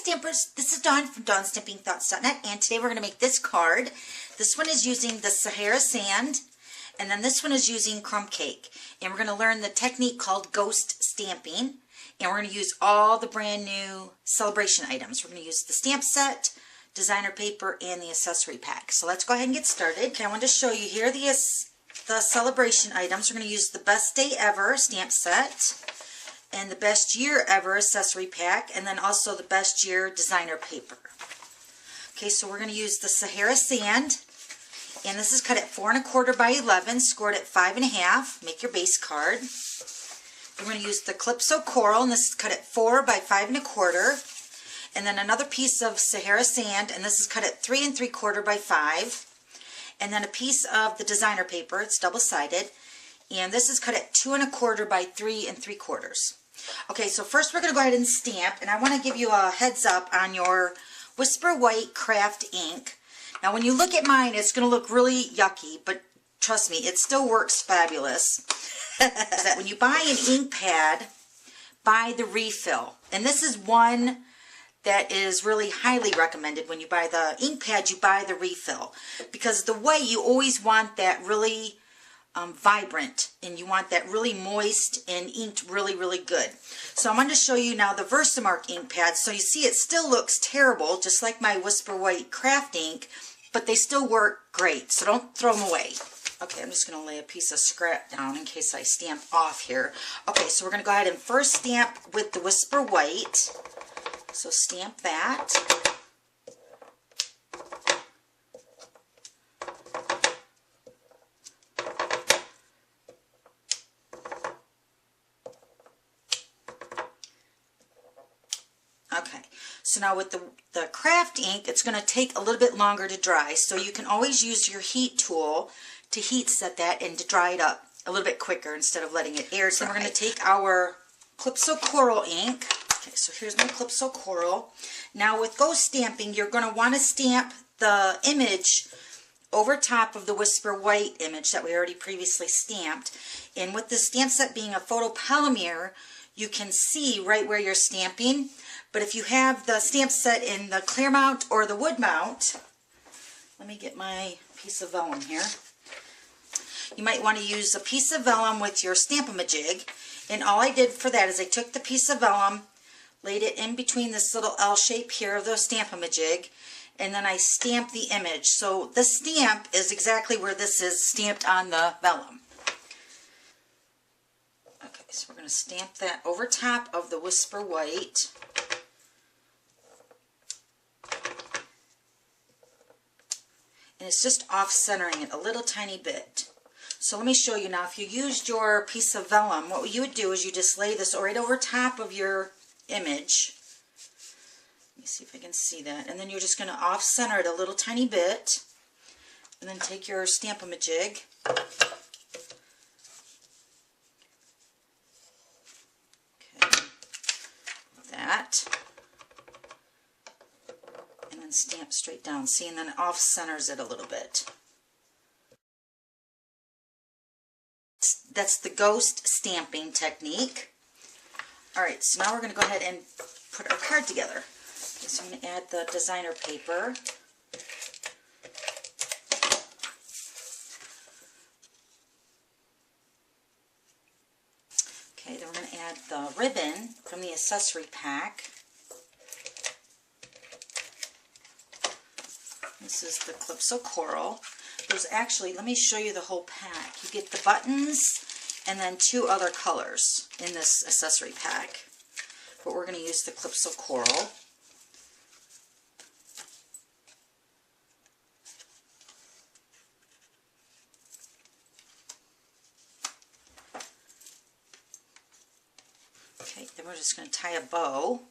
Stampers, this is Dawn from DawnStampingThoughts.net, and today we're going to make this card. This one is using the Sahara Sand, and then this one is using Crumb Cake. And we're going to learn the technique called ghost stamping, and we're going to use all the brand new Sale-a-Bration items. We're going to use the stamp set, designer paper, and the accessory pack. So let's go ahead and get started. Okay, I wanted to show you here the Sale-a-Bration items. We're going to use the Best Day Ever stamp set, and the Best Year Ever accessory pack, and then also the Best Year designer paper. Okay, so we're going to use the Sahara Sand, and this is cut at 4 1/4 by 11, scored at 5 1/2. Make your base card. We're going to use the Calypso Coral, and this is cut at 4 by 5 1/4. And then another piece of Sahara Sand, and this is cut at 3 3/4 by 5. And then a piece of the designer paper, it's double-sided, and this is cut at 2 1/4 by 3 3/4. Okay, so first we're going to go ahead and stamp, and I want to give you a heads up on your Whisper White craft ink. Now when you look at mine, it's going to look really yucky, but trust me, it still works fabulous. That when you buy an ink pad, buy the refill. And this is one that is really highly recommended. When you buy the ink pad, you buy the refill. Because the white, you always want that really vibrant, and you want that really moist and inked really, really good. So I'm going to show you now the Versamark ink pads. So you see it still looks terrible, just like my Whisper White craft ink, but they still work great, so don't throw them away. Okay, I'm just going to lay a piece of scrap down in case I stamp off here. Okay, so we're going to go ahead and first stamp with the Whisper White. So stamp that. Okay, so now with the craft ink, it's going to take a little bit longer to dry, so you can always use your heat tool to heat set that and to dry it up a little bit quicker instead of letting it air dry. So we're going to take our Calypso Coral ink. Okay, so here's my Calypso Coral. Now with ghost stamping, you're going to want to stamp the image over top of the Whisper White image that we already previously stamped. And with the stamp set being a photopolymer, you can see right where you're stamping. But if you have the stamp set in the clear mount or the wood mount, let me get my piece of vellum here. You might want to use a piece of vellum with your Stamp-A-Majig. And all I did for that is I took the piece of vellum, laid it in between this little L shape here of the Stamp-A-Majig, and then I stamped the image. So the stamp is exactly where this is stamped on the vellum. Okay, so we're going to stamp that over top of the Whisper White. And it's just off-centering it a little tiny bit. So let me show you now. If you used your piece of vellum, what you would do is you just lay this right over top of your image. Let me see if I can see that. And then you're just going to off-center it a little tiny bit. And then take your Stamp-A-Majig. Okay. Like that. And then stamp straight down. See, and then it off-centers it a little bit. That's the ghost stamping technique. Alright, so now we're going to go ahead and put our card together. Okay, so I'm going to add the designer paper. Okay, then we're going to add the ribbon from the accessory pack. This is the Calypso Coral. There's actually, let me show you the whole pack. You get the buttons and then 2 other colors in this accessory pack. But we're going to use the Calypso Coral. Okay, then we're just going to tie a bow.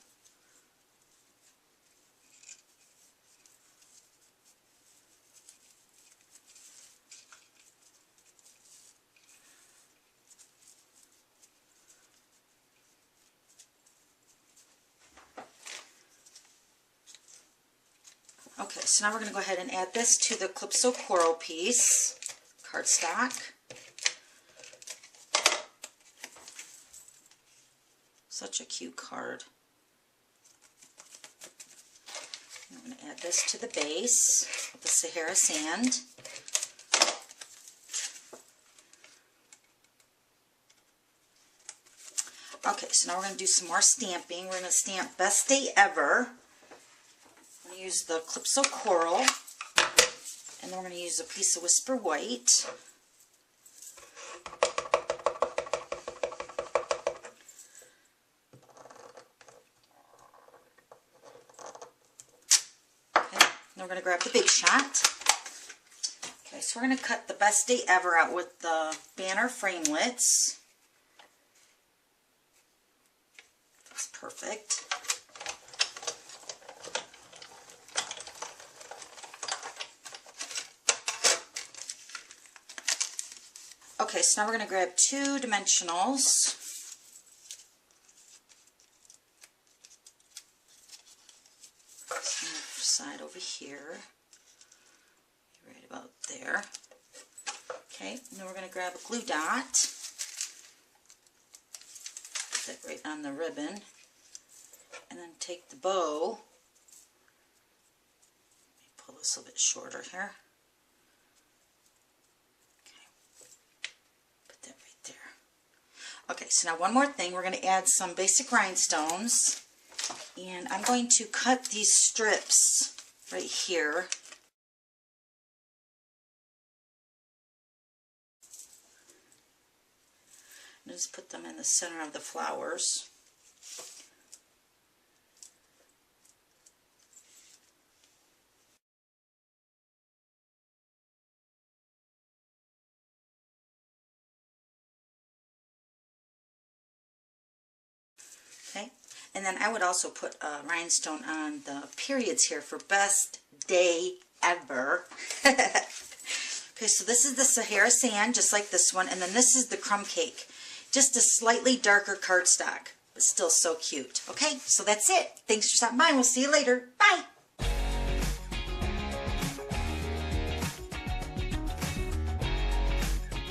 Okay, so now we're going to go ahead and add this to the Calypso Coral piece, cardstock. Such a cute card. I'm going to add this to the base with the Sahara sand. Okay, so now we're going to do some more stamping. We're going to stamp Best Day Ever. I'm going to use the Calypso Coral. And then we're going to use a piece of Whisper White. Okay, then we're going to grab the Big Shot. Okay, so we're going to cut the Best Day Ever out with the banner framelits. That's perfect. Okay, so now we're going to grab 2 dimensionals. Side over here, right about there. Okay, and then we're going to grab a glue dot, put that right on the ribbon, and then take the bow. Let me pull this a little bit shorter here. Okay, so now one more thing, we're going to add some basic rhinestones, and I'm going to cut these strips right here. And just put them in the center of the flowers. Okay, and then I would also put a rhinestone on the periods here for Best Day Ever. Okay, so this is the Sahara Sand, just like this one, and then this is the Crumb Cake. Just a slightly darker cardstock, but still so cute. Okay, so that's it. Thanks for stopping by, and we'll see you later.